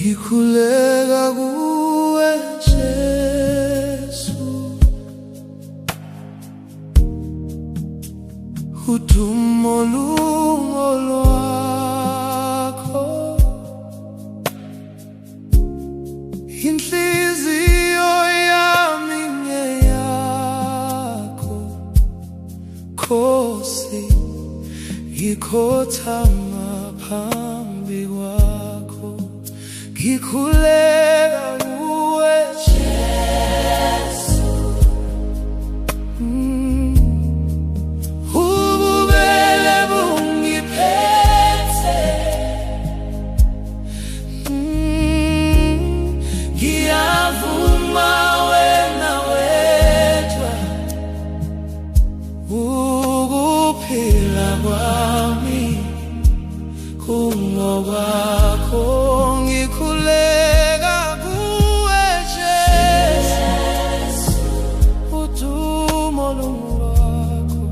ngikhuleka kuwe Jesu, udumo lungolwakho, inhliziyo yami ngeyakho, Nkosi ngikhothama phambi kwakho, ngikhuleka kuwe Jesu, ububele bungiphethe, ngiyavuma wena wedwa, ukuphila kwami kungokwakho, ngikhuleka kuwe Jesu, udumo lungolwakho,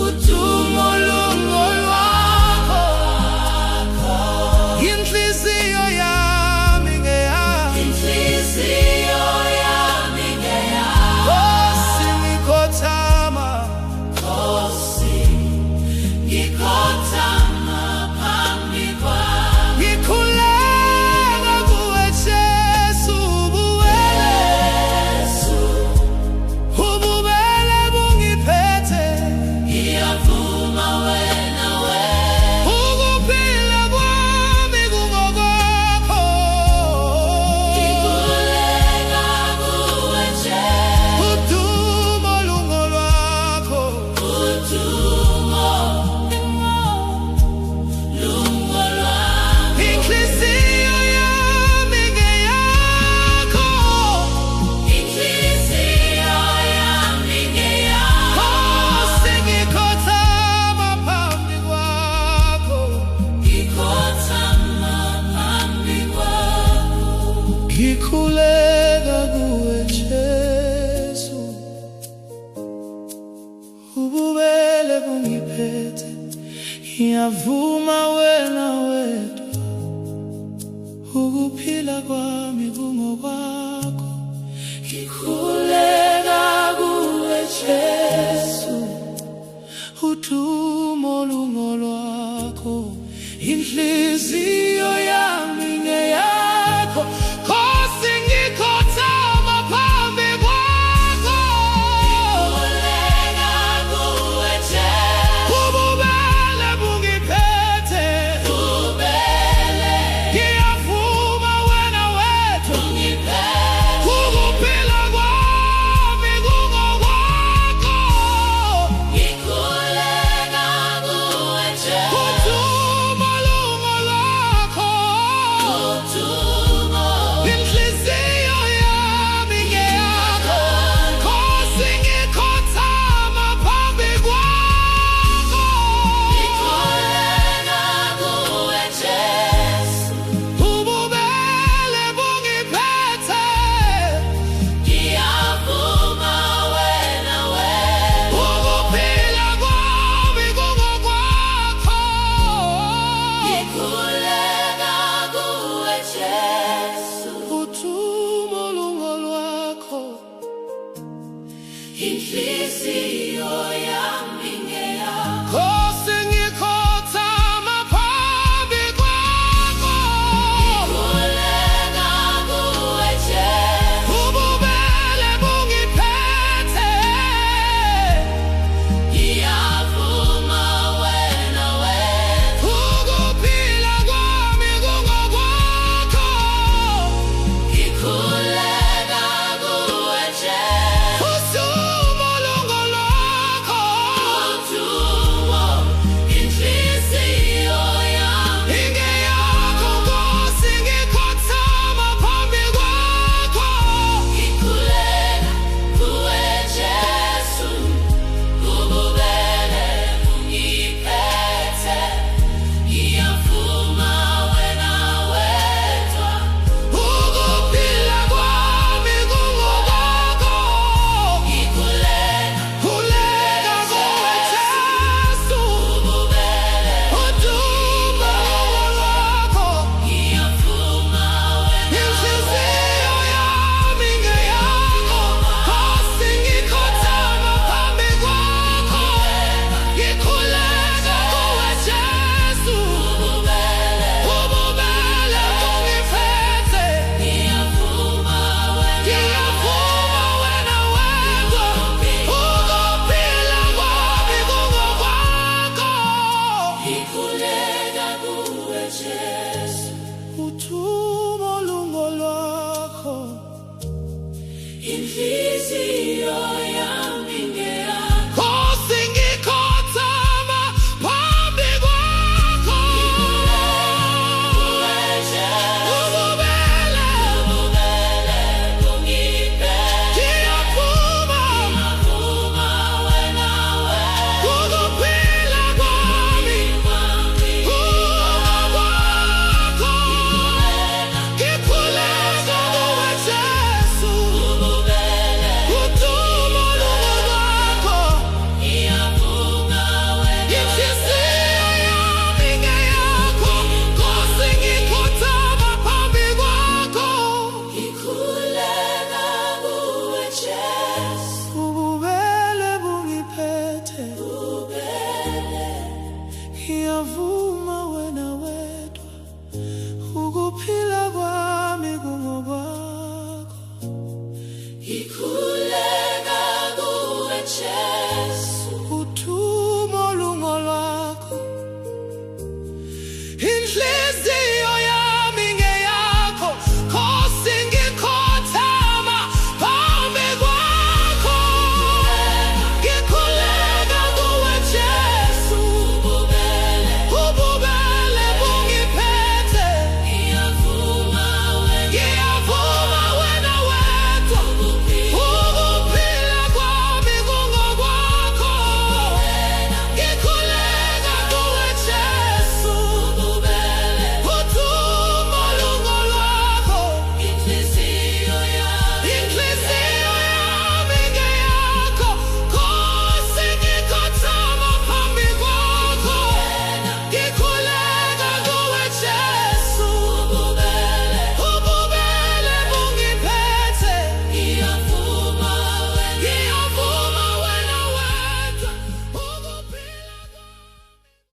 udumo lungolwakho, inhliziyo yami ngeyakho, inhliziyo yami ngeyakho, Nkosi ngikhothama, Nkosi ngikhothama phambi kwakho, ngikhuleka kuwe Jesu, ububele bungiphethe, ngiyavuma wena wedwa, ukuphila kwami kungokwakho, ngikhuleka kuwe Jesu, udumo lungolwakho, udumo lungolwakho, inhliziyo yami ngeyakho, inhliziyo yami ngeyakho, Nkosi ngikhothama phambi kwakho, ngikhothama phambi kwakho, ngikhuleka kuwe Jesu, ububele bungiphethe, ngiyavuma wena wedwa, ukuphila kwami kungokwakho, ngikhuleka kuwe Jesu, udumo lungolwakho, inhliziyo yami ngeyakho, Nkosi ngikhothama phambi kwakho, ngikhuleka kuwe Jesu, ububele bungiphethe, ububele, ngiyavuma wena wedwa, bungiphethe, ukuphila kwami kungokwakho, ngikhuleka kuwe Jesu, udumo lungolwakho, Ngikhuleka kuwe Jesu, uthuma ulungo lwakho. Inhliziyo yami ngeyakho, Nkosi ngikhothama phambi kwakho. Ububele bungiphethe, ngiyaphuma wena wedwa, ukuphila kwami kwakho. Ngikhuleka kuwe Jesu, uthuma ulungo lwakho. Inhliziyo yami ngeyakho, Nkosi ngikhothama phambi kwakho. Ngikhuleka kuwe Jesu, ububele bungiphethe, ngiyavuma